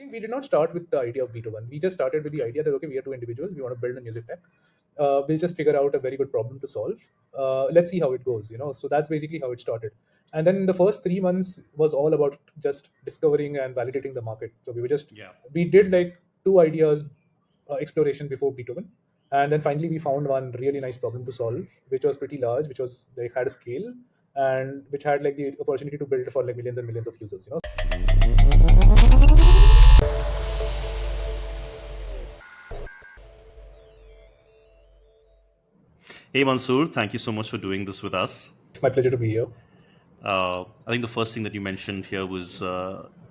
thing, we did not start with the idea of Beatoven. We just started with the idea that okay, we are two individuals, we want to build a music tech. We'll just figure out a very good problem to solve. Let's see how it goes. So that's basically how it started. And then the first 3 months was all about just discovering and validating the market. So Yeah. we did like two ideas exploration before Beethoven, and then finally we found one really nice problem to solve, which was pretty large, which was like had a scale, and which had like the opportunity to build for like millions and millions of users. Hey Mansoor, thank you so much for doing this with us. It's my pleasure to be here. I think the first thing that you mentioned here was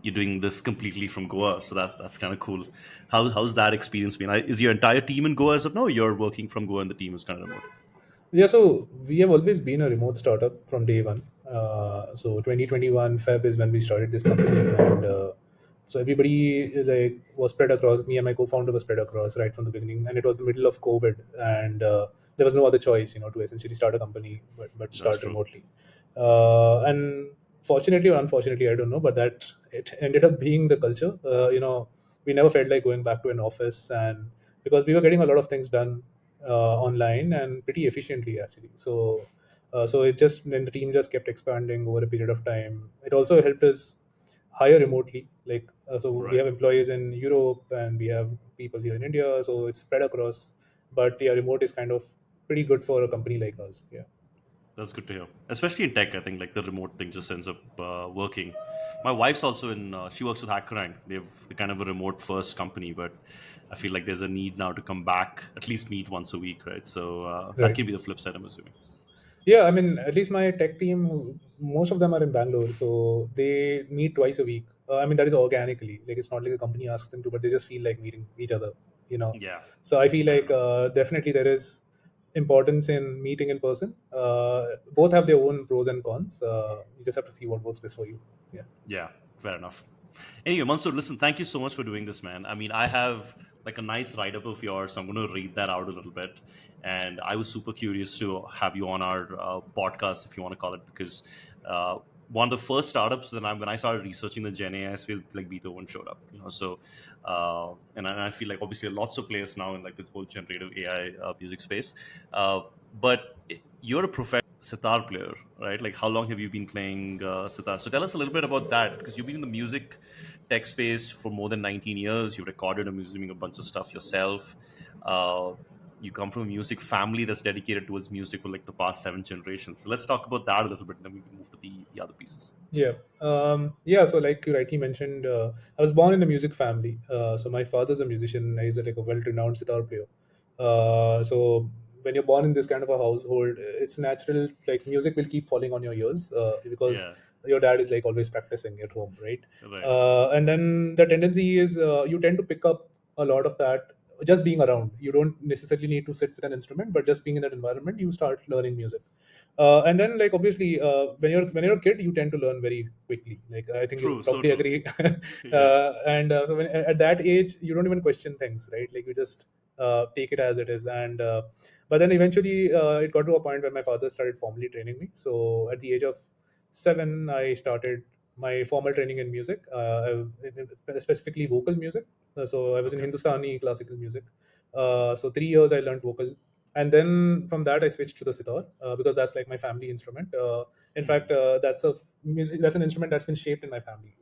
you're doing this completely from Goa, so that's kind of cool. How's that experience been? Is your entire team in Goa as of now? Or you're working from Goa and the team is kind of remote. Yeah, so we have always been a remote startup from day one. So 2021 Feb is when we started this company, and so everybody like was spread across. Me and my co-founder was spread across right from the beginning, and it was the middle of COVID, and there was no other choice, to essentially start a company, but That's start true. remotely. And fortunately or unfortunately, I don't know, but that it ended up being the culture. We never felt like going back to an office, and because we were getting a lot of things done online and pretty efficiently actually. So it just then the team just kept expanding over a period of time. It also helped us hire remotely. So we Right. have employees in Europe and we have people here in India. So it's spread across. But yeah, remote is kind of pretty good for a company like us. Yeah. That's good to hear. Especially in tech, I think like the remote thing just ends up working. My wife's also in. She works with HackerRank. They're kind of a remote first company, but I feel like there's a need now to come back, at least meet once a week, right? So that Right. can be the flip side, I'm assuming. Yeah, I mean, at least my tech team, most of them are in Bangalore, so they meet twice a week. I mean, that is organically. Like, it's not like the company asks them to, but they just feel like meeting each other, you know. Yeah, So I feel fair like enough. definitely there is importance in meeting in person. Both have their own pros and cons. You just have to see what works best for you. Yeah. Yeah, fair enough. Anyway, Mansoor, listen, thank you so much for doing this, man. I mean, I have like a nice write up of yours. So I'm going to read that out a little bit. And I was super curious to have you on our podcast, if you want to call it, because uh, one of the first startups that when I started researching the Gen AI field, like Beatoven showed up, So, and I feel like obviously lots of players now in like this whole generative AI music space. But you're a professional sitar player, right? Like, how long have you been playing sitar? So, tell us a little bit about that because you've been in the music tech space for more than 19 years. You've recorded, I'm assuming, a bunch of stuff yourself. Uh, you come from a music family that's dedicated towards music for like the past 7 generations. So, let's talk about that a little bit, and then we can move to the other pieces. Yeah. Yeah. So, like you rightly mentioned, I was born in a music family. So, my father's a musician. He's like a well-renowned sitar player. So, when you're born in this kind of a household, it's natural. Like music will keep falling on your ears because Yeah, your dad is like always practicing at home, right? right. And then the tendency is you tend to pick up a lot of that just being around. You don't necessarily need to sit with an instrument, but just being in that environment, you start learning music. And then like obviously when you're a kid you tend to learn very quickly, like I think you'll True, so probably true. agree. Yeah, And so at that age you don't even question things, right? Like you just take it as it is. And but then eventually it got to a point where my father started formally training me. So at the age of 7 I started my formal training in music, specifically vocal music. So I was in okay. Hindustani classical music. So 3 years I learned vocal, and then from that I switched to the sitar because that's like my family instrument. In fact, Hmm. that's an instrument that's been shaped in my family,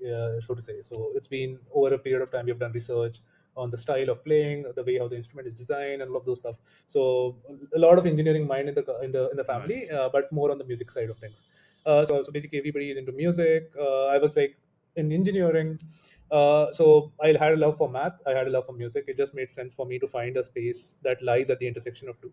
so to say. So it's been over a period of time. We've done research on the style of playing, the way how the instrument is designed, and all of those stuff. So a lot of engineering mind in the family, Nice. but more on the music side of things. So basically everybody is into music. I was like in engineering. So I had a love for math. I had a love for music. It just made sense for me to find a space that lies at the intersection of two.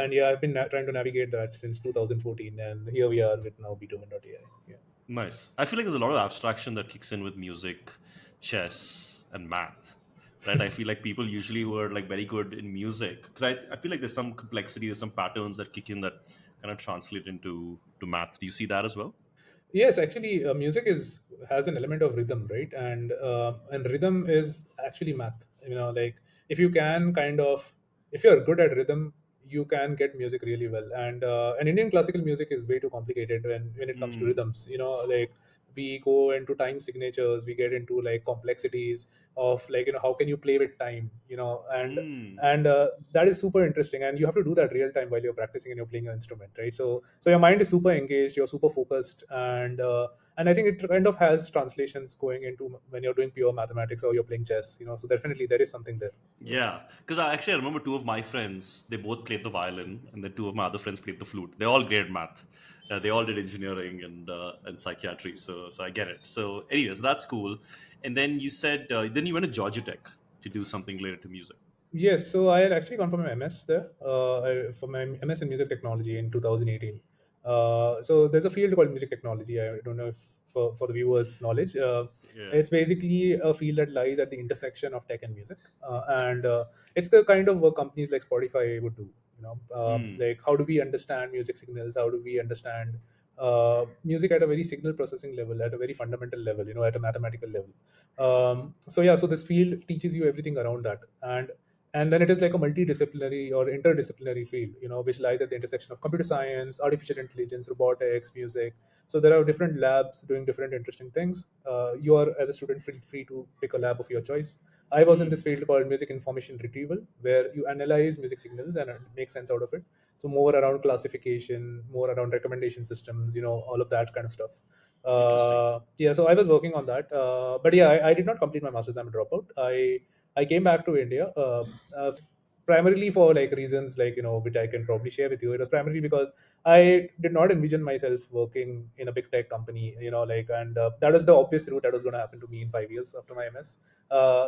And yeah, I've been trying to navigate that since 2014, and here we are with now Beatoven AI. Yeah. Nice. I feel like there's a lot of abstraction that kicks in with music, chess, and math. Right? I feel like people usually who are like very good in music, because I feel like there's some complexity, there's some patterns that kick in that kind of translate into math. Do you see that as well? Yes, actually, music is has an element of rhythm, right? And rhythm is actually math. Like if you can kind of, if you're good at rhythm, you can get music really well. And Indian classical music is way too complicated when it comes to Hmm. rhythms. Like we go into time signatures, we get into like complexities of like how can you play with time, Mm. and that is super interesting, and you have to do that real time while you're practicing and you're playing an instrument, right? So your mind is super engaged, you're super focused, and I think it kind of has translations going into when you're doing pure mathematics or you're playing chess, so definitely there is something there. Yeah, because I remember two of my friends. They both played the violin, and then two of my other friends played the flute. They're all great at math. They all did engineering and psychiatry. So I get it. So, anyways, that's cool. And then you said then you went to Georgia Tech to do something related to music. Yes, so I had actually gone for my MS there, for my MS in music technology in 2018. So there's a field called music technology. I don't know if for the viewers' knowledge, Yeah. it's basically a field that lies at the intersection of tech and music, and it's the kind of work companies like Spotify would do. Hmm. Like how do we understand music signals? How do we understand music at a very signal processing level, at a very fundamental level, at a mathematical level. So yeah, so this field teaches you everything around that, and then it is like a multidisciplinary or interdisciplinary field, which lies at the intersection of computer science, artificial intelligence, robotics, music. So there are different labs doing different interesting things. You are, as a student, feel free to pick a lab of your choice. I was in this Hmm. field called music information retrieval, where you analyze music signals and make sense out of it. So more around classification, more around recommendation systems, all of that kind of stuff. Interesting. Yeah, so I was working on that, but yeah, I did not complete my master's. I'm a dropout. I came back to India, primarily for like reasons like which I can probably share with you. It was primarily because I did not envision myself working in a big tech company, and that was the obvious route that was going to happen to me in 5 years after my MS.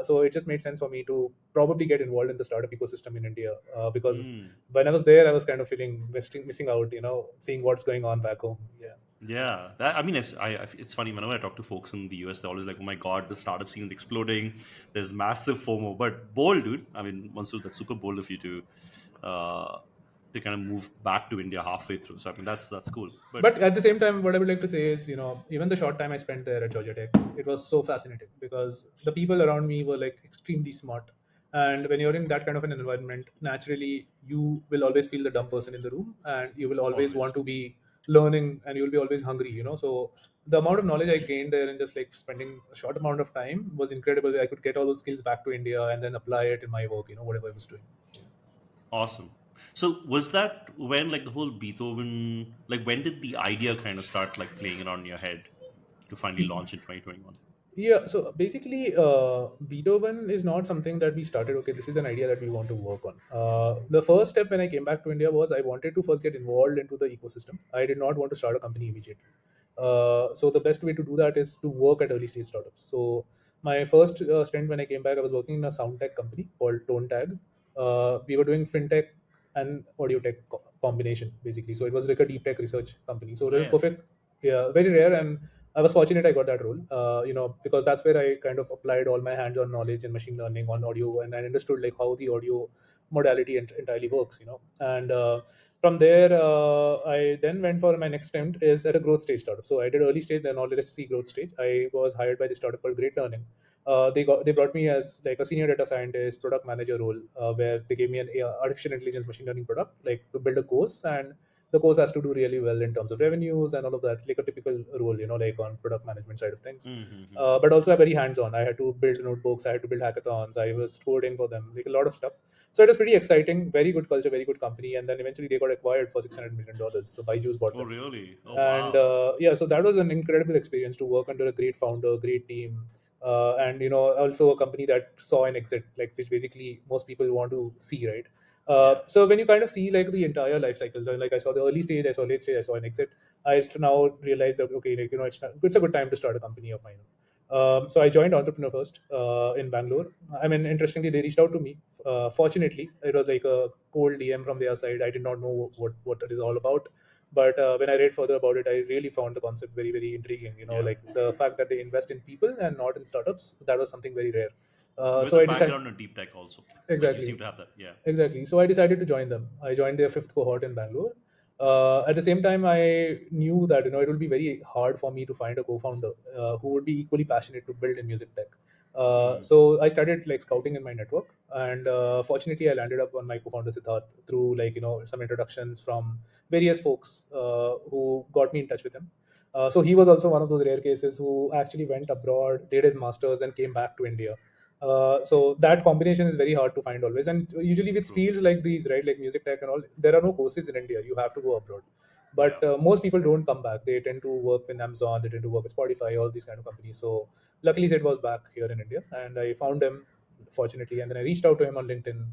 So it just made sense for me to probably get involved in the startup ecosystem in India, because Hmm. when I was there, I was kind of feeling missing out, seeing what's going on back home. Yeah. Yeah, I mean, it's funny whenever I talk to folks in the US, they're always like, "Oh my god, the startup scene is exploding. There's massive FOMO." But bold, dude. I mean, Mansoor, that's super bold of you uh, to kind of move back to India halfway through. So I mean, that's cool. But But at the same time, what I would like to say is, even the short time I spent there at Georgia Tech, it was so fascinating because the people around me were like extremely smart. And when you're in that kind of an environment, naturally, you will always feel the dumb person in the room, and you will always want always. to be learning, and you'll be always hungry, So the amount of knowledge I gained there in just like spending a short amount of time was incredible. I could get all those skills back to India and then apply it in my work, whatever I was doing. Awesome. So was that when like the whole Beethoven, like when did the idea kind of start like playing around in your head to finally launch in 2021? Yeah, so basically, Beethoven is not something that we started. Okay, this is an idea that we want to work on. The first step when I came back to India was I wanted to first get involved into the ecosystem. I did not want to start a company immediately. So the best way to do that is to work at early stage startups. So my first stint when I came back, I was working in a sound tech company called Tone Tag. We were doing fintech and audio tech combination basically. So it was like a deep tech research company. So it Oh, was yeah. perfect, yeah, very rare, and I was fortunate I got that role, because that's where I kind of applied all my hands-on knowledge in machine learning on audio, and I understood like how the audio modality entirely works, and from there, I then went for my next attempt is at a growth stage startup. So I did early stage, then all let's see growth stage. I was hired by the startup called Great Learning. They brought me as like a senior data scientist, product manager role, where they gave me an artificial intelligence machine learning product, like to build a course, and the course has to do really well in terms of revenues and all of that, like a typical role, like on product management side of things. Mm-hmm. But also very hands-on. I had to build notebooks, I had to build hackathons, I was coding for them, like a lot of stuff. So it was pretty exciting, very good culture, very good company, and then eventually they got acquired for $600 million. So Byju's bought Oh, them, really? Oh, and wow. yeah, so that was an incredible experience to work under a great founder, great team, and also a company that saw an exit, like which basically most people want to see, right? Yeah. So when you kind of see like the entire life cycle, then, like I saw the early stage, I saw late stage, I saw an exit. I just now realized that okay, like it's a good time to start a company of mine. So I joined Entrepreneur First in Bangalore. I mean, interestingly, they reached out to me. Fortunately, it was like a cold DM from their side. I did not know what it is all about, but when I read further about it, I really found the concept very, very intriguing. Yeah. Like the fact that they invest in people and not in startups, that was something very rare. With So a I decided. background in deep tech also. Like you seem Exactly. to have that. Yeah. Exactly. So I decided to join them. I joined their fifth cohort in Bangalore. At the same time, I knew that it would be very hard for me to find a co-founder who would be equally passionate to build in music tech. Hmm. So I started like scouting in my network, and fortunately, I landed up on my co-founder Siddharth through like some introductions from various folks who got me in touch with him. So he was also one of those rare cases who actually went abroad, did his masters, then came back to India. So that combination is very hard to find always, and usually with True. fields like these, right, like music tech and all, there are no courses in India. You have to go abroad. Yeah. But most people don't come back. They tend to work with Amazon, they tend to work with Spotify, all these kind of companies. So luckily, Sid was back here in India, and I found him fortunately, and then I reached out to him on LinkedIn.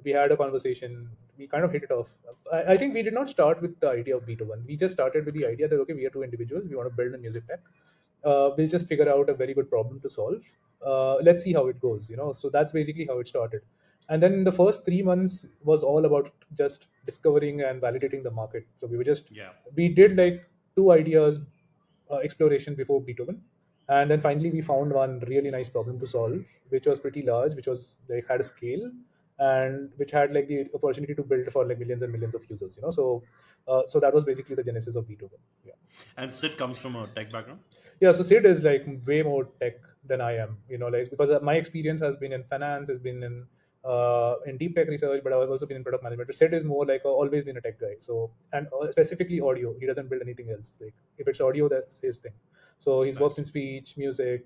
We had a conversation. We kind of hit it off. I think we did not start with the idea of Beatoven. We just started with the Okay. idea that okay, we are two individuals. We want to build a music tech. We'll just figure out a very good problem to solve. Let's see how it goes. So that's basically how it started. And then the first 3 months was all about just discovering and validating the market. So Yeah. we did like two ideas exploration before Beethoven, and then finally we found one really nice problem to solve, which was pretty large, which was like had a scale, and which had like the opportunity to build for like millions and millions of users. So that was basically the genesis of Beethoven. Yeah. And Sid comes from a tech background. Yeah, so Sid is like way more tech than I am. Like because my experience has been in finance, has been in deep tech research, but I've also been in product management. Sid is more like always been a tech guy. So and specifically audio, he doesn't build anything else. Like if it's audio, that's his thing. So he's worked Nice. in speech, music.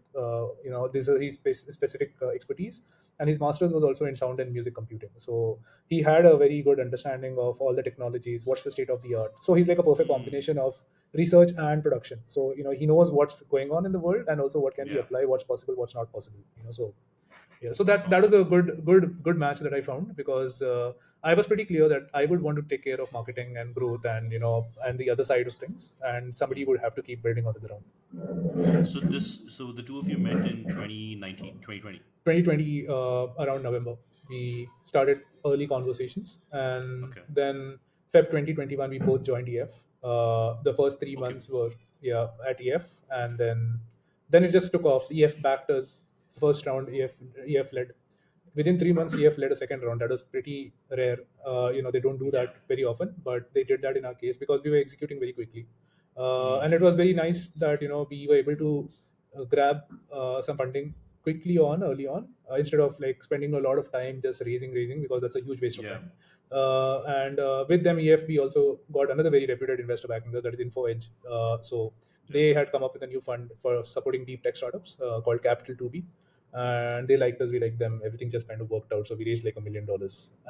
These are his specific expertise, and his master's was also in sound and music computing. So he had a very good understanding of all the technologies, what's the state of the art. So he's like a perfect Mm. combination of research and production. So he knows what's going on in the world and also what can be Yeah. applied, what's possible, what's not possible. So yeah, so That's that was awesome. a good match that I found, because I was pretty clear that I would want to take care of marketing and growth, and and the other side of things, and somebody Mm. would have to keep building on the ground. So the two of you met in 2019, 2020. 2020, around November, we started early conversations, and Okay. then Feb 2021 we both joined EF. The first three Okay. months were, yeah, at EF, and then it just took off. EF backed us first round. EF led. Within 3 months, EF led a second round. That was pretty rare. They don't do Yeah. that very often, but they did that in our case because we were executing very quickly. And it Mm. was very nice that we were able to grab some funding quickly on early on, instead of like spending a lot of time just raising, because that's a huge waste of Yeah. time. And with them, EF, we also got another very reputed investor backing us, that is InfoEdge. So Yeah. they had come up with a new fund for supporting deep tech startups called Capital 2B, and they liked us, we liked them. Everything just kind of worked out. So we raised like $1 million,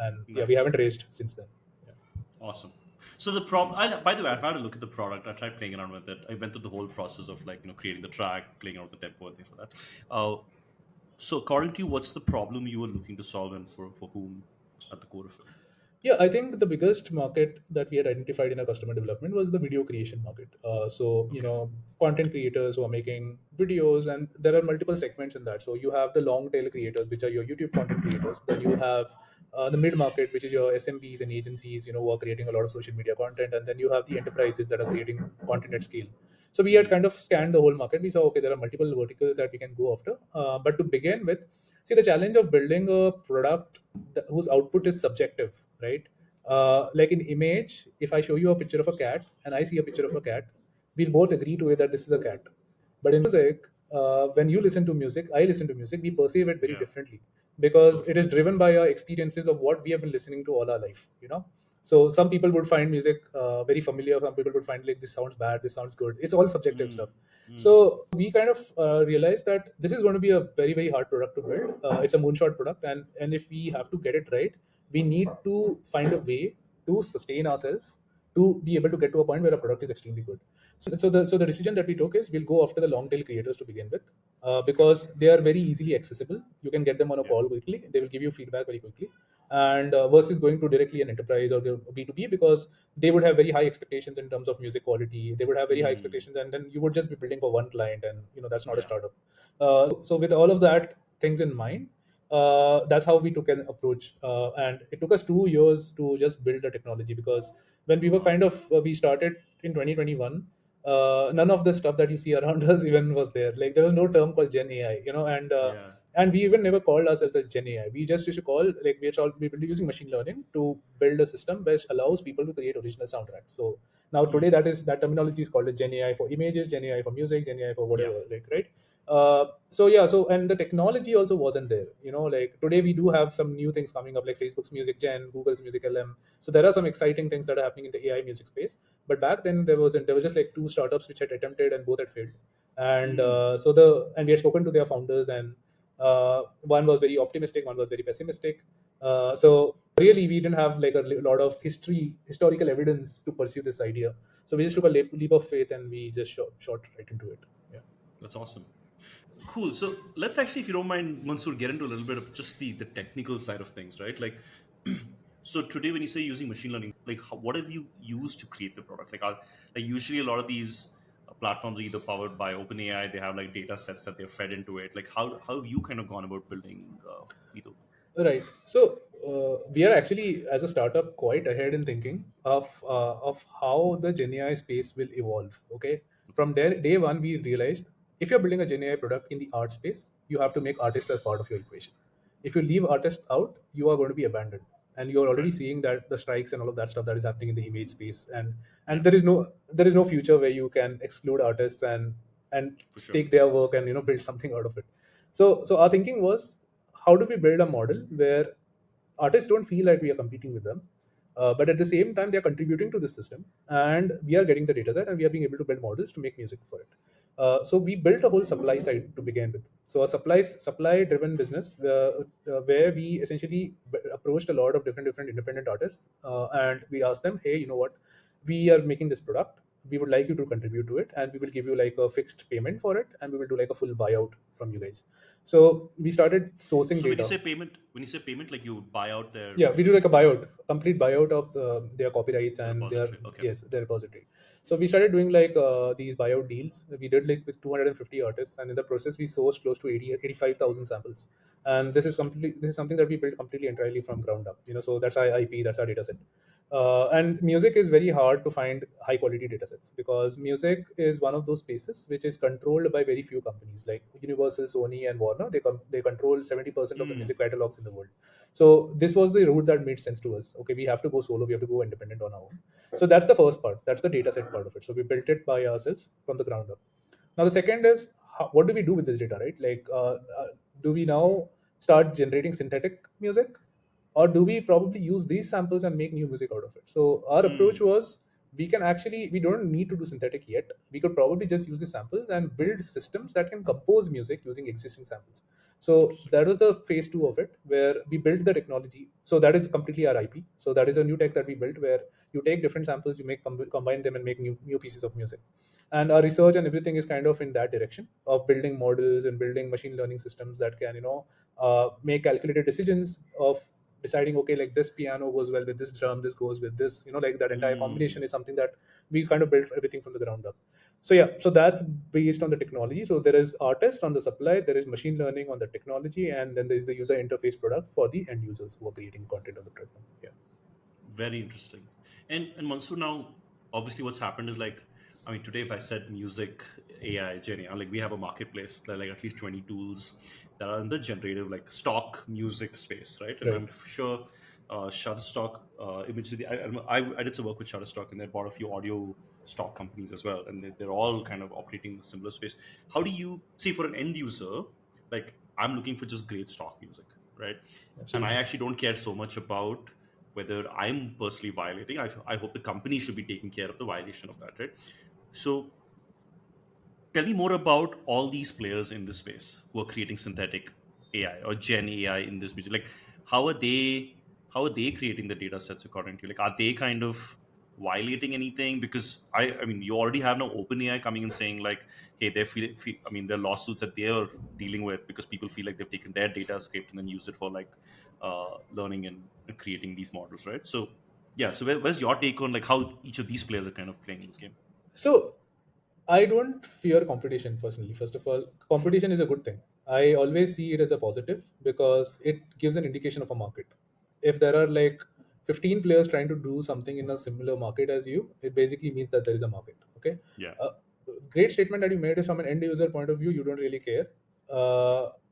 and yeah, we Nice. haven't raised since then. Yeah. Awesome. So the problem. By the way, I've had a look at the product. I tried playing around with it. I went through the whole process of like creating the track, playing around with the tempo and things like that. So according to you, what's the problem you were looking to solve, and for whom at the core of it? Yeah, I think the biggest market that we had identified in our customer development was the video creation market. So, Okay. content creators who are making videos, and there are multiple segments in that. So, you have the long tail creators, which are your YouTube content creators. Then you have the mid market, which is your SMBs and agencies, who are creating a lot of social media content. And then you have the enterprises that are creating content at scale. So, we had Mm. kind of scanned the whole market. We saw, okay, there are multiple verticals that we can go after. But to begin with, see, the challenge of building a product whose output is subjective, right? Like in image, if I show you a picture of a cat and I see a picture of a cat, we'll both agree to it that this is a cat. But in music, when you listen to music, I listen to music, we perceive it very Yeah. differently, because True. it True. is driven by our experiences of what we have been listening to all our life. So some people would find music very familiar. Some people would find like this sounds bad, this sounds good. It's all subjective Mm. stuff. Mm. So we kind of realized that this is going to be a very very hard product to build. It's a moonshot product, and if we have to get it right, we need to find a way to sustain ourselves to be able to get to a point where a product is extremely good. So the decision that we took is we'll go after the long tail creators to begin with, Okay. because they are very easily accessible. You can get them on a Yeah. call quickly. They will give you feedback very quickly, and versus going to directly an enterprise or the B2B, because they would have very high expectations in terms of music quality. They would have very high Mm. expectations, and then you would just be building for one client, and that's not a Yeah. startup. So with all of that things in mind, that's how we took an approach, and it took us 2 years to just build the technology, because when we were Wow. kind of we started in 2021, none of the stuff that you see around us even was there. Like there was no term called Gen AI, Yeah. and we even never called ourselves as Gen AI. We just used to call, like, we were using machine learning to build a system which allows people to create original soundtracks. So now today Mm. that terminology is called a Gen AI for images, Gen AI for music, Gen AI for Yeah. whatever, like, right? So yeah, so and the technology also wasn't there. Like today we do have some new things coming up, like Facebook's Music Gen, Google's Music LM. So there are some exciting things that are happening in the AI music space. But back then there was just like two startups which had attempted and both had failed. And Hmm. and we had spoken to their founders, and one was very optimistic, one was very pessimistic. So really we didn't have like a lot of historical evidence to pursue this idea. So we just took a leap of faith and we just shot right into it. Yeah. That's awesome. Cool. So let's actually, if you don't mind, Mansoor, get into a little bit of just the technical side of things, right? Like, so today when you say using machine learning, like, what have you used to create the product? Like usually a lot of these platforms are either powered by OpenAI, they have like data sets that they're fed into it. Like, how have you kind of gone about building Beatoven? Right. So we are actually, as a startup, quite ahead in thinking of how the Gen AI space will evolve. Okay. Okay. From there, day one, we realized if you're building a Gen AI product in the art space, you have to make artists as part of your equation. If you leave artists out, you are going to be abandoned. And you're already Right. seeing that the strikes and all of that stuff that is happening in the image space, and Yeah, there is no future where you can exclude artists and for sure. take their work and build something out of it. So our thinking was, how do we build a model where artists don't feel like we are competing with them, but at the same time they are contributing to the system, and we are getting the data set and we are being able to build models to make music for it. So we built a whole supply side to begin with. So a supply driven business, where we essentially approached a lot of different independent artists, and we asked them, hey, you know what, we are making this product, we would like you to contribute to it, and we will give you like a fixed payment for it, and we will do like a full buyout from you guys. So we started sourcing So data. when you say payment, like you buy out their Yeah, we do like a buyout, complete buyout of their copyrights the and their, repository. Okay. yes, their repository. So we started doing like these buyout deals. We did like with 250 artists, and in the process we sourced close to 85,000 samples. And Interesting. this is something that we built completely entirely from ground up. So that's our IP, that's our data set. And music is very hard to find high quality data sets, because music is one of those spaces which is controlled by very few companies like Universal, Sony, and Warner. They control 70% of the Hmm. music catalogs in the world. So this was the route that made sense to us. Okay, we have to go solo, we have to go independent on our own. So that's the first part, that's the data set part of it. So we built it by ourselves from the ground up. Now the second is, what do we do with this data, right? Like, do we now start generating synthetic music, or do we probably use these samples and make new music out of it? So our approach Hmm. was, we don't need to do synthetic yet. We could probably just use the samples and build systems that can compose music using existing samples. So Interesting. that was the phase two of it, where we built the technology. So that is completely our IP. So that is a new tech that we built, where you take different samples, you combine them and make new pieces of music. And our research and everything is kind of in that direction of building models and building machine learning systems that can make calculated decisions of deciding, okay, like this piano goes well with this drum, this goes with this, like that entire Hmm. combination is something that we kind of built everything from the ground up. So yeah, so that's based on the technology. So there is artist on the supply, there is machine learning on the technology, and then there is the user interface product for the end users who are creating content on the platform. Yeah. Very interesting. And Mansoor, now obviously what's happened is like, I mean, today if I said music AI Gen AI, like we have a marketplace, there are like at least 20 tools that are in the generative like stock music space, right? And Right. I'm sure Shutterstock, imagery. I did some work with Shutterstock, and they bought a few audio stock companies as well, and they're all kind of operating in a similar space. How do you see for an end user? Like I'm looking for just great stock music, right? And I Absolutely. actually don't care so much about whether I'm personally violating. I hope the company should be taking care of the violation of that, right? So tell me more about all these players in this space who are creating synthetic AI or Gen AI in this music. Like, how are they? How are they creating the data sets according to you? Like, are they kind of violating anything? Because I mean, you already have no open AI coming and saying like, hey, I mean, there are lawsuits that they're dealing with because people feel like they've taken their data scraped and then used it for like learning and creating these models, right? So, yeah. So, where's your take on like how each of these players are kind of playing this game? So I don't fear competition personally. First of all, Sure. competition is a good thing. I always see it as a positive because it gives an indication of a market. If there are like 15 players trying to do something in a similar market as you, it basically means that there is a market. Okay. Yeah. Uh, Great statement that you made is from an end user point of view, you don't really care.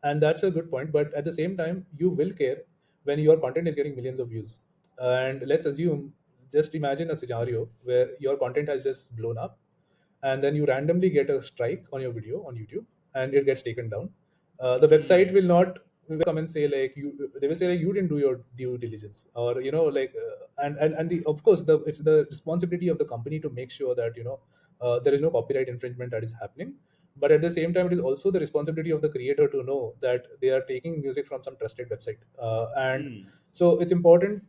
And that's a good point. But at the same time, you will care when your content is getting millions of views. And let's assume, just imagine a scenario where your content has just blown up, and then you randomly get a strike on your video on YouTube, and it gets taken down. The website Mm. will not will come and say like you they will say like you didn't do your due diligence, or like and the of course the it's the responsibility of the company to make sure that there is no copyright infringement that is happening. But at the same time, it is also the responsibility of the creator to know that they are taking music from some trusted website, and Mm. so it's important.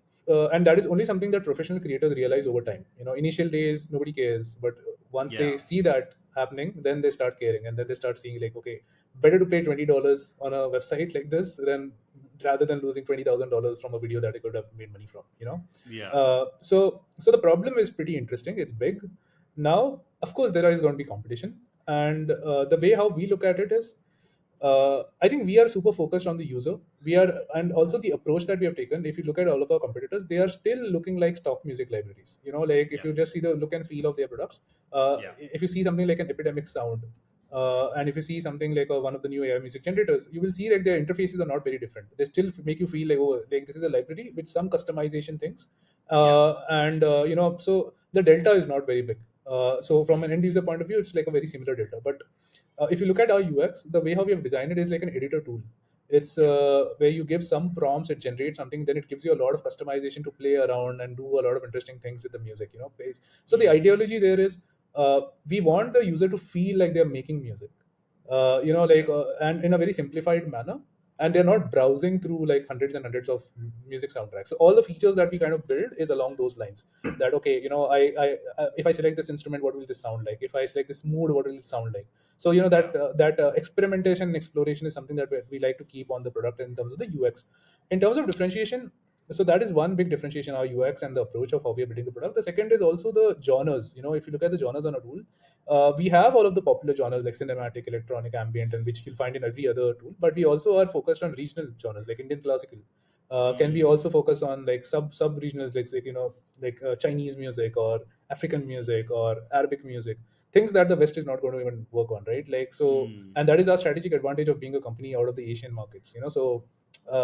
And that is only something that professional creators realize over time. Initial days nobody cares, but once they Yeah. see that happening, then they start caring, and then they start seeing like, okay, better to pay $20 on a website like this than rather than losing $20,000 from a video that I could have made money from. Yeah. So the problem is pretty interesting. It's big. Now, of course, there is going to be competition, and the way how we look at it is, I think we are super focused on the user. We are, and also the approach that we have taken. If you look at all of our competitors, they are still looking like stock music libraries. Like if Yeah. you just see the look and feel of their products, Yeah. if you see something like an epidemic sound, and if you see something like one of the new AI music generators, you will see like their interfaces are not very different. They still make you feel like, oh, like this is a library with some customization things, Yeah. and so the delta is not very big. So from an end user point of view, it's like a very similar delta. But if you look at our UX, the way how we have designed it is like an editor tool. It's Yeah. where you give some prompts, it generates something, then it gives you a lot of customization to play around and do a lot of interesting things with the music. Plays. So the Mm. ideology there is, we want the user to feel like they're making music, Yeah. and in a very simplified manner, and they're not browsing through like hundreds and hundreds of music soundtracks. So all the features that we kind of build is along those lines. That okay, if I select this instrument, what will this sound like? If I select this mood, what will it sound like? So Yeah. that experimentation and exploration is something that we like to keep on the product in terms of the UX. In terms of differentiation, so that is one big differentiation, our UX and the approach of how we are building the product. The second is also the genres. If you look at the genres on a tool, we have all of the popular genres like cinematic, electronic, ambient, and which you'll find in every other tool. But we also are focused on regional genres like Indian classical. Can we Mm. also focus on like sub regional, like Chinese music or African music or Arabic music, things that the West is not going to even work on, right? Like so, Mm. and that is our strategic advantage of being a company out of the Asian markets.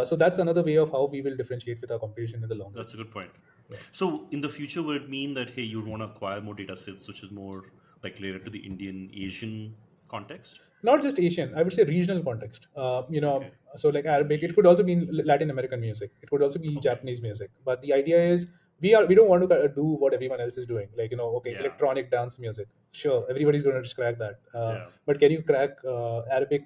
So that's another way of how we will differentiate with our competition in the long run. That's a good point. Yeah. So, in the future, would it mean that hey, you'd want to acquire more data sets, which is more like related to the Indian Asian context? Not just Asian, I would say regional context. Okay. So like Arabic, it could also be Latin American music. It could also be Okay. Japanese music. But the idea is we don't want to do what everyone else is doing. Like okay, Yeah. electronic dance music. Sure, everybody's going to just crack that. Yeah. But can you crack Arabic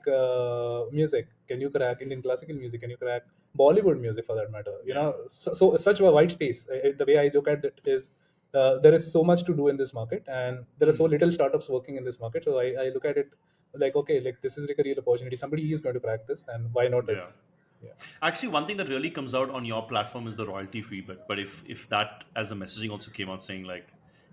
music? Can you crack Indian classical music? Can you crack Bollywood music for that matter? Yeah. So such a wide space. The way I look at it is, there is so much to do in this market, and there are so Mm. little startups working in this market. So I look at it like, okay, like this is like a real opportunity. Somebody is going to crack this, and why not Yeah. us? Yeah. Actually, one thing that really comes out on your platform is the royalty free bit. But if that as a messaging also came out saying like,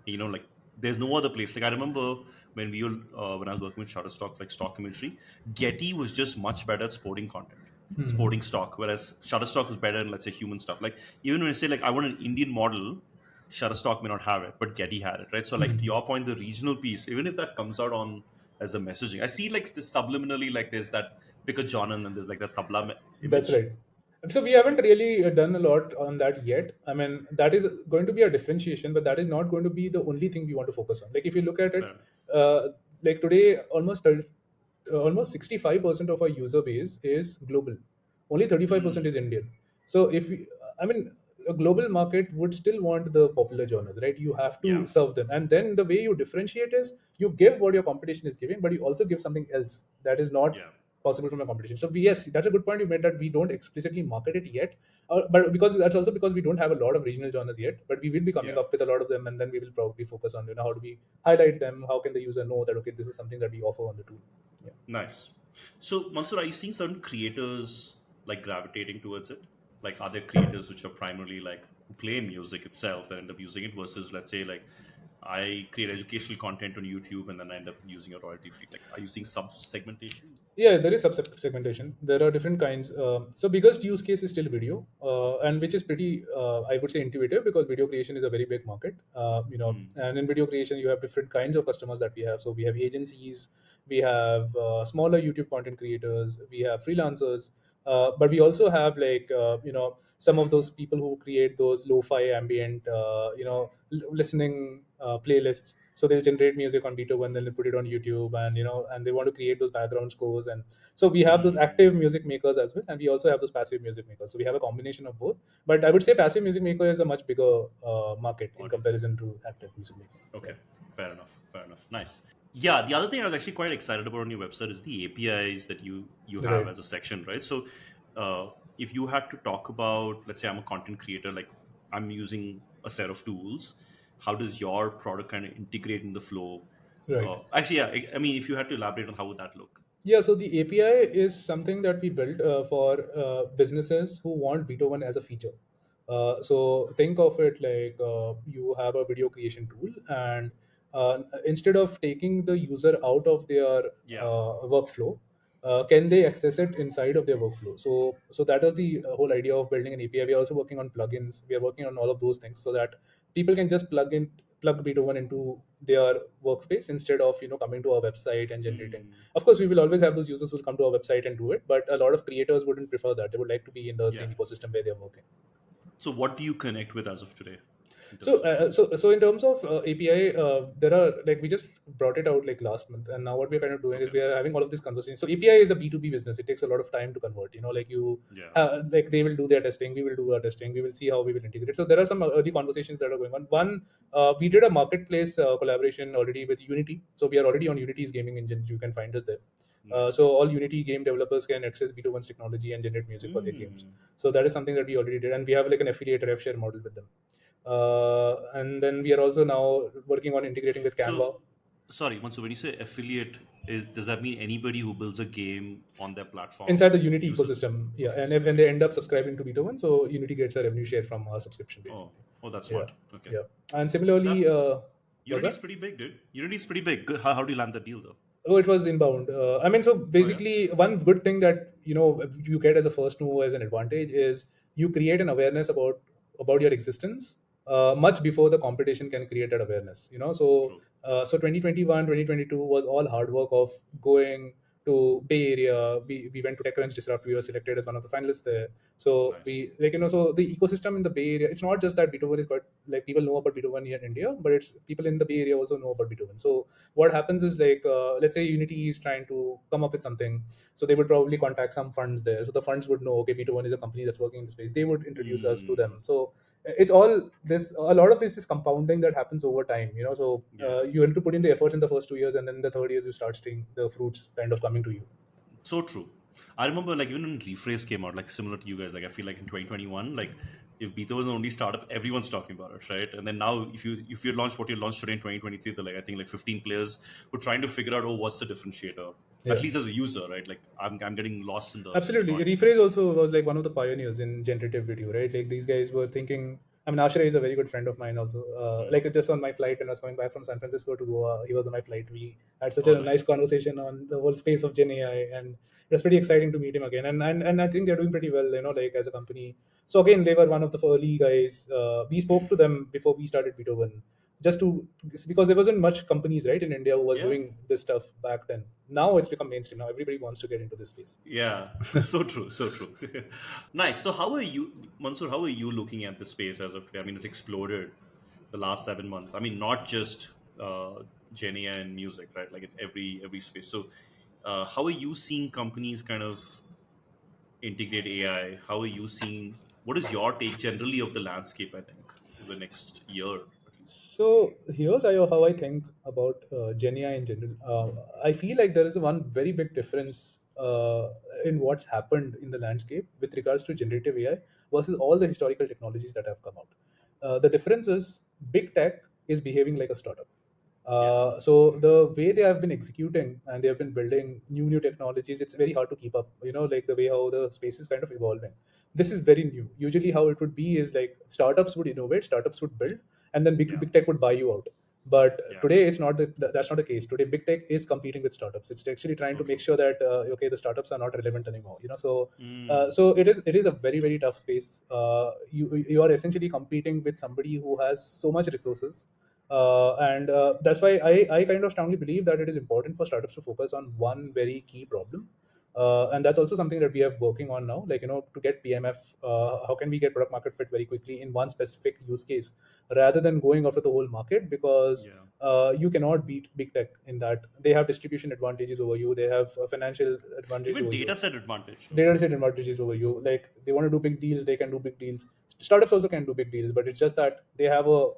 like there's no other place. Like I remember when I was working with Shutterstock, like stock imagery, Getty was just much better at sporting content, sporting stock, whereas Shutterstock was better in let's say human stuff. Like even when I say like I want an Indian model, Shutterstock may not have it, but Getty had it, right? So like to your point, the regional piece, even if that comes out on as a messaging, I see like this subliminally, like there's that pick a genre and there's like the tabla That's image. right. So we haven't really done a lot on that yet. I mean, that is going to be a differentiation, but that is not going to be the only thing we want to focus on. Like if you look at it, Fair. like today, almost 65% of our user base is global. Only 35% Mm. is Indian. So I mean, a global market would still want the popular genres, right? You have Yeah. to serve them, and then the way you differentiate is you give what your competition is giving, but you also give something else that is not Yeah. possible from a competition. So yes, that's a good point you made, that we don't explicitly market it yet, but because that's also because we don't have a lot of regional genres yet. But we will be coming Yeah. up with a lot of them, and then we will probably focus on how do we highlight them, how can the user know that okay, this is something that we offer on the tool. Yeah. Nice. So, Mansoor, are you seeing certain creators like gravitating towards it? Like, are there creators which are primarily like who play music itself and end up using it versus, let's say, like I create educational content on YouTube and then I end up using a royalty free? Like, are you seeing sub segmentation? Yeah, there is segmentation. There are different kinds. So biggest use case is still video, and which is pretty, I would say, intuitive, because video creation is a very big market. Hmm. And in video creation, you have different kinds of customers that we have. So we have agencies, we have smaller YouTube content creators, we have freelancers, but we also have like some of those people who create those lo-fi ambient listening playlists. So they'll generate music on Beatoven, then they put it on YouTube, and and they want to create those background scores. And so we have those active Mm, music makers as well, and we also have those passive music makers. So we have a combination of both. But I would say passive music maker is a much bigger market in audience. comparison to active music maker. Yeah. Okay, fair enough. Fair enough. Nice. Yeah, the other thing I was actually quite excited about on your website is the APIs that you have Right. as a section, right? So, if you had to talk about, let's say, I'm a content creator, like I'm using a set of tools, how does your product kind of integrate in the flow? Right. Actually, yeah. I mean, if you had to elaborate on how would that look? Yeah, so the API is something that we built for businesses who want Beethoven as a feature. So think of it like you have a video creation tool, and instead of taking the user out of their Yeah. workflow, can they access it inside of their workflow? So that is the whole idea of building an API. We are also working on plugins. We are working on all of those things so that people can just plug Beethoven into their workspace instead of coming to our website and generating. Hmm. Of course, we will always have those users who will come to our website and do it, but a lot of creators wouldn't prefer that. They would like to be in the Yeah. same ecosystem where they're working. So, what do you connect with as of today in So, terms of tools? so in terms of API, there are like we just brought it out like last month, and now what we're kind of doing is Okay. we are having all of these conversations. So API is a B2B business; it takes a lot of time to convert. Like Yeah. like they will do their testing, we will do our testing, we will see how we will integrate. So there are some early conversations that are going on. One, we did a marketplace collaboration already with Unity, so we are already on Unity's gaming engine. You can find us there. Nice. So all Unity game developers can access Beethoven's technology and generate music for their games. Hmm. So that is something that we already did, and we have like an affiliate rev share model with them. And then we are also now working on integrating with Canva So, sorry, Mansoor, when you say affiliate, does that mean anybody who builds a game on their inside platform the Unity uses? ecosystem. Yeah, Okay, and if, when okay. they end up subscribing to Beethoven, so Unity gets a revenue share from our subscription Oh, basically. oh, that's Yeah, smart. Okay, yeah. And similarly, that was Unity's that? pretty big, dude. Unity's pretty big. Good. How do you land that deal though? Oh, it was inbound. I mean, so Oh yeah. basically, one good thing that you get as a first mover as an advantage is you create an awareness about your existence much before the competition can create that awareness. So True. 2021, 2022 was all hard work of going to Bay Area. We went to TechCrunch Disrupt. We were selected as one of the finalists there. So Nice. we so the ecosystem in the Bay Area. It's not just that Beethoven is got like people know about Beethoven here in India, but it's people in the Bay Area also know about Beethoven. So what happens is like let's say Unity is trying to come up with something, so they would probably contact some funds there, so the funds would know, okay, Beethoven is a company that's working in the space, they would introduce us to Hmm. them. So it's all this, a lot of this is compounding that happens over time. So Yeah. you have to put in the efforts in the first 2 years, and then the third years you start seeing the fruits kind of coming to you. So true. I remember like even when Rephrase came out, like similar to you guys, like I feel like in 2021, like if Beta was the only startup, everyone's talking about it, right? And then now if you launch what you launched today in 2023, they're like I think like 15 players who are trying to figure out, oh, what's the differentiator? At Yeah. least as a user, right? Like I'm getting lost in the Absolutely. noise. Rephrase also was like one of the pioneers in generative video, right? Like these guys were thinking. I mean, Ashray is a very good friend of mine also. Hmm. Like just on my flight when I was coming back from San Francisco to Goa, he was on my flight. We had such Oh, a nice nice. conversation on the whole space of Gen AI, and it was pretty exciting to meet him again. And I think they're doing pretty well, like as a company. So again, they were one of the early guys. We spoke to them before we started Beethoven, just to because there wasn't much companies right in India who was Yeah. doing this stuff back then. Now it's become mainstream. Now everybody wants to get into this space. Yeah, so true, so true. Nice. So, how are you, Mansoor? How are you looking at the space as of today? I mean, it's exploded the last 7 months. I mean, not just Genia and music, right? Like in every space. So, how are you seeing companies kind of integrate AI? How are you seeing? What is your take generally of the landscape? I think over the next year at least. So here's how I think about Gen AI in general. I feel like there is one very big difference in what's happened in the landscape with regards to generative AI versus all the historical technologies that have come out. The difference is big tech is behaving like a startup. Yeah, So the way they have been executing and they have been building new technologies, it's very hard to keep up. Like the way how the space is kind of evolving. This is very new. Usually, how it would be is like startups would innovate, startups would build, and then big yeah, big tech would buy you out. But yeah. today, it's not that's not the case. Today, big tech is competing with startups. It's actually trying So to make true. sure that okay, the startups are not relevant anymore. Mm, So it is a very tough space. You are essentially competing with somebody who has so much resources, and that's why I kind of strongly believe that it is important for startups to focus on one very key problem, And that's also something that we are working on now, like, to get PMF. How can we get product market fit very quickly in one specific use case rather than going after the whole market? Because Yeah. you cannot beat big tech in that they have distribution advantages over you, they have financial advantage Even over you, data set advantage too. data set advantages over you. Like, they want to do big deals, they can do big deals. Startups also can do big deals, but it's just that they have a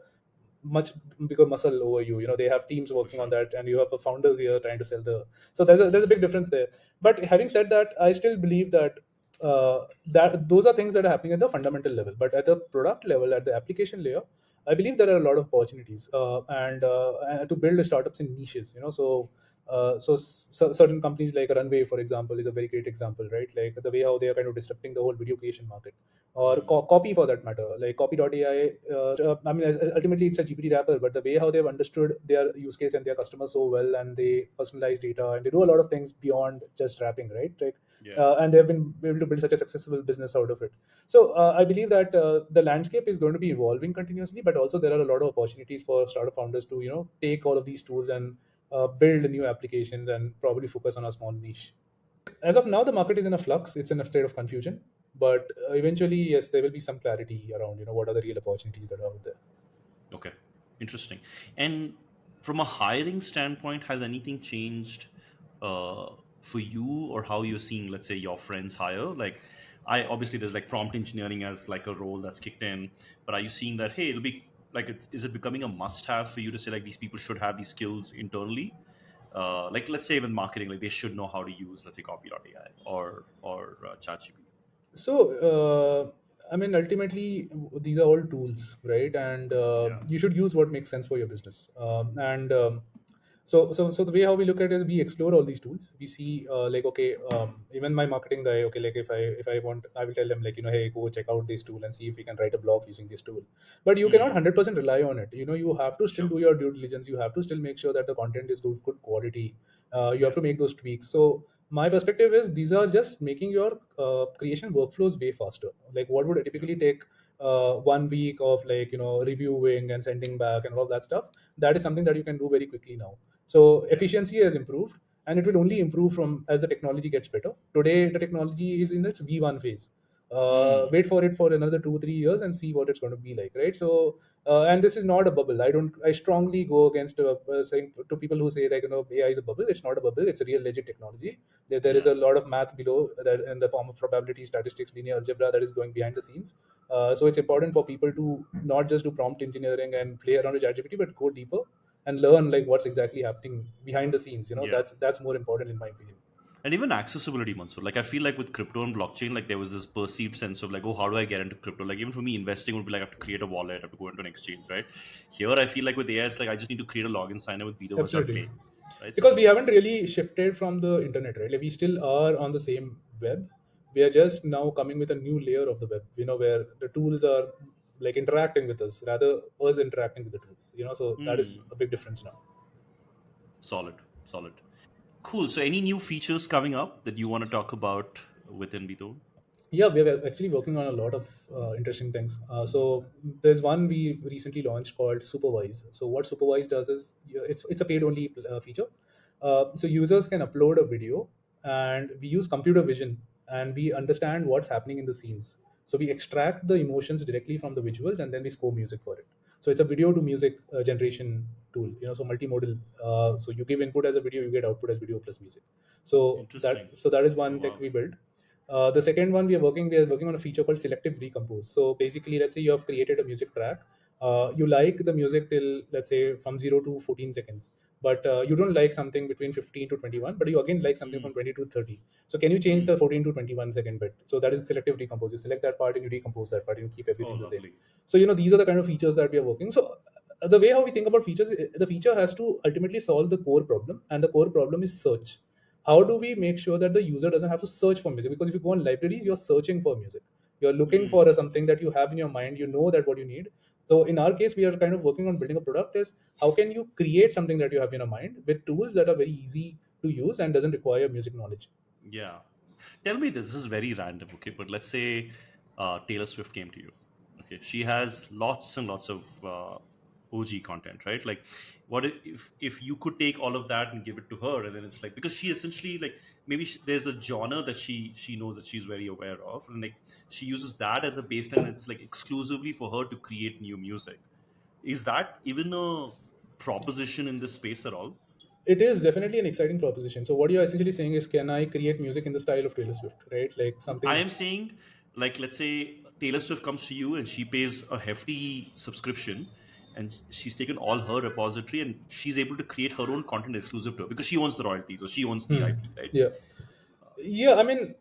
much bigger muscle over you. They have teams For working on sure. that, and you have the founders here trying to sell the. So there's a big difference there. But having said that, I still believe that that those are things that are happening at the fundamental level. But at the product level, at the application layer, I believe there are a lot of opportunities, and to build startups in niches. Certain companies like Runway, for example, is a very great example, right? Like the way how they are kind of disrupting the whole video creation market, or Mm. Copy for that matter, like Copy.ai. I mean, ultimately it's a GPT wrapper, but the way how they've understood their use case and their customers so well, and they personalize data, and they do a lot of things beyond just wrapping, right? Like, Yeah. and they've been able to build such a successful business out of it. So I believe that the landscape is going to be evolving continuously, but also there are a lot of opportunities for startup founders to take all of these tools and build new applications and probably focus on a small niche. As of now, the market is in a flux, it's in a state of confusion, but eventually, yes, there will be some clarity around what are the real opportunities that are out there. Okay, interesting. And from a hiring standpoint, has anything changed for you, or how you're seeing, let's say, your friends hire? Like, I obviously there's like prompt engineering as like a role that's kicked in, but are you seeing that, hey, it'll be like, is it becoming a must-have for you to say like these people should have these skills internally? Like, let's say even marketing, like they should know how to use, let's say, copy.ai or ChatGPT. So I mean, ultimately these are all tools, right? And Yeah. you should use what makes sense for your business. And so the way how we look at it is we explore all these tools. We see, like, okay, even my marketing guy, okay, like if I want, I will tell them, like, hey, go check out this tool and see if we can write a blog using this tool. But you cannot Hmm. 100% rely on it. You have to still Sure. do your due diligence, you have to still make sure that the content is good quality. You have Yeah. to make those tweaks. So my perspective is these are just making your creation workflows way faster. Like, what would Yeah. typically take 1 week of, like, reviewing and sending back and all of that stuff, that is something that you can do very quickly now. So Yeah. efficiency has improved, and it will only improve from as the technology gets better. Today the technology is in its V1 phase. Hmm. Wait for it for another 2 3 years and see what it's going to be like, right? So and this is not a bubble. I strongly go against saying to people who say, like, AI is a bubble. It's not a bubble, it's a real legit technology. There is Yeah. a lot of math below that, in the form of probability, statistics, linear algebra, that is going behind the scenes. So it's important for people to not just do prompt engineering and play around with ChatGPT, but go deeper and learn, like, what's exactly happening behind the scenes. Yeah. That's more important in my opinion. And even accessibility, Mansoor. Like, I feel like with crypto and blockchain, like there was this perceived sense of like, oh, how do I get into crypto? Like, even for me, investing would be like, I have to create a wallet, I have to go into an exchange, right? Here, I feel like with AI, it's like I just need to create a login, sign up with Beatoven, start Absolutely. playing, right? So Because we haven't it's really shifted from the internet, right? Like, we still are on the same web. We are just now coming with a new layer of the web, where the tools are like interacting with us rather us interacting with the tools. So that is hmm, a big difference now. solid, solid, cool. So, any new features coming up that you want to talk about within Beatoven? Yeah, we're actually working on a lot of interesting things. So there's one we recently launched called Supervise. So what Supervise does is, it's a paid only feature. So users can upload a video, and we use computer vision, and we understand what's happening in the scenes. So we extract the emotions directly from the visuals, and then we score music for it. So it's a video to music generation tool. So multimodal. So you give input as a video, you get output as video plus music. So that Interesting. so that is Oh one tech wow. we built. The second one we are working on a feature called selective recompose. So basically, let's say you have created a music track. You like the music till, let's say, from 0 to 14 seconds, but you don't like something between 15 to 21, but you again like something from Hmm. 20 to 30. So can you change the Hmm. 14 to 21 second bit? So that is selective recompose. You select that part and you recompose that part and you keep Oh, everything the same. lovely. So these are the kind of features that we are working. So the way how we think about features, the feature has to ultimately solve the core problem, and the core problem is search. How do we make sure that the user doesn't have to search for music? Because if you go on libraries, you're searching for music, you're looking for Hmm. something that you have in your mind, that what you need. So in our case, we are kind of working on building a product is, how can you create something that you have in your mind with tools that are very easy to use and doesn't require music knowledge. Yeah. Tell me this. This is very random, okay? But let's say Taylor Swift came to you. Okay, she has lots and lots of OG content, right? Like, what if you could take all of that and give it to her, and then it's like, because she essentially, like, maybe there's a genre that she knows that she's very aware of, and like she uses that as a baseline. And it's like exclusively for her to create new music. Is that even a proposition in this space at all? It is definitely an exciting proposition. So what you're essentially saying is, can I create music in the style of Taylor Swift, right? Like I something. am saying, like, let's say Taylor Swift comes to you and she pays a hefty subscription, and she's taken all her repository and she's able to create her own content exclusive to her because she owns the royalties or she owns the Hmm. IP, right? Yeah. Yeah, I mean,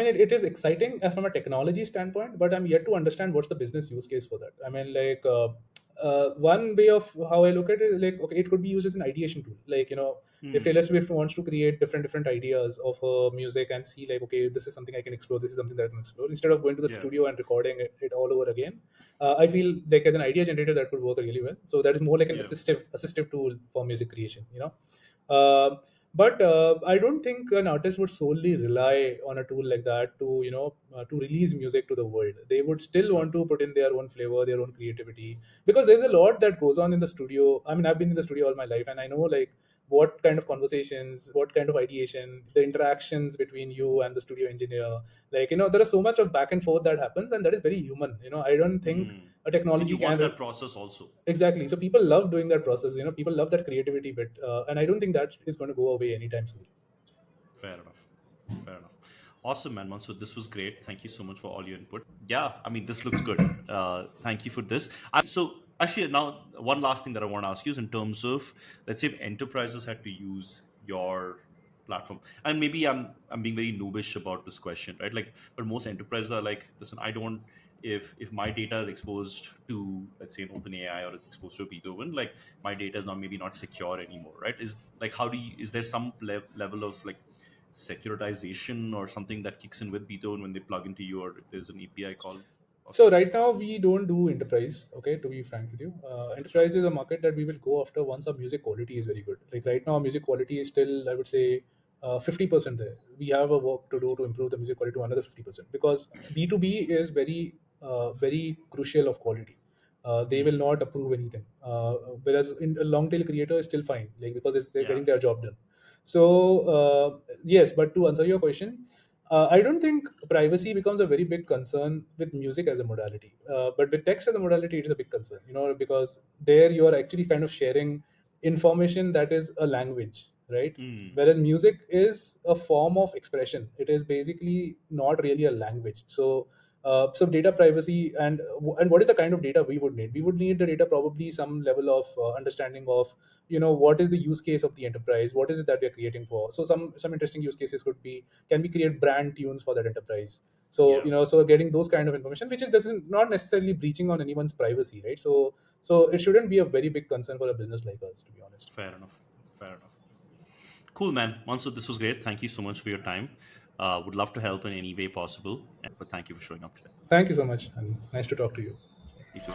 it is exciting from a technology standpoint, but I'm yet to understand what's the business use case for that. I mean, like, one way of how I look at it is like, okay, it could be used as an ideation tool. Like, if Hmm. Taylor Swift wants to create different ideas of her music and see, like, okay, this is something I can explore, this is something that I can explore, instead of going to the Yeah. studio and recording it all over again, I feel like as an idea generator that could work really well. So that is more like an Yeah. assistive tool for music creation. But I don't think an artist would solely rely on a tool like that to to release music to the world. They would still Sure. want to put in their own flavor, their own creativity, because there's a lot that goes on in the studio. I mean, I've been in the studio all my life, and I know, like, what kind of conversations, what kind of ideation, the interactions between you and the studio engineer. Like, there is so much of back and forth that happens, and that is very human. I don't think Hmm. a And technology you want can. that process also. Exactly. So people love doing that process. People love that creativity bit, and I don't think that is going to go away anytime soon. Fair enough. Fair enough. Awesome, man. So this was great. Thank you so much for all your input. Yeah, I mean, this looks good. Thank you for this. So actually, now one last thing that I want to ask you is in terms of, let's say, if enterprises had to use your platform, and maybe I'm being very noobish about this question, right? Like, but most enterprises are like, listen, I don't. If my data is exposed to, let's say, an open AI, or it's exposed to a Beethoven, like my data is not, maybe not secure anymore, right? Is like, how do you, is there some level of like securitization or something that kicks in with Beatone when they plug into you, or if there's an API call So possible? right now we don't do enterprise. Okay, to be frank with you, Sure. enterprise is a market that we will go after once our music quality is very good. Like right now, our music quality is still, I would say, 50% there. We have a work to do to improve the music quality to another 50%, because B2B is very crucial of quality. They will Hmm. not approve anything, whereas in a long tail creator is still fine, like, because they're Yeah. getting their job done. So yes, but to answer your question, I don't think privacy becomes a very big concern with music as a modality, but with text as a modality, it is a big concern. Because there you are actually kind of sharing information that is a language, right? Hmm. Whereas music is a form of expression. It is basically not really a language. So data privacy, and what is the kind of data we would need? We would need the data, probably some level of understanding of, what is the use case of the enterprise, what is it that we are creating for. So some interesting use cases could be, can we create brand tunes for that enterprise? So Yeah. so getting those kind of information, which is doesn't not necessarily breaching on anyone's privacy, right? So it shouldn't be a very big concern for a business like us, to be honest. Fair enough. Fair enough. Cool, man. Mansoor, this was great. Thank you so much for your time. Would love to help in any way possible. But thank you for showing up today. Thank you so much, and nice to talk to you. You too.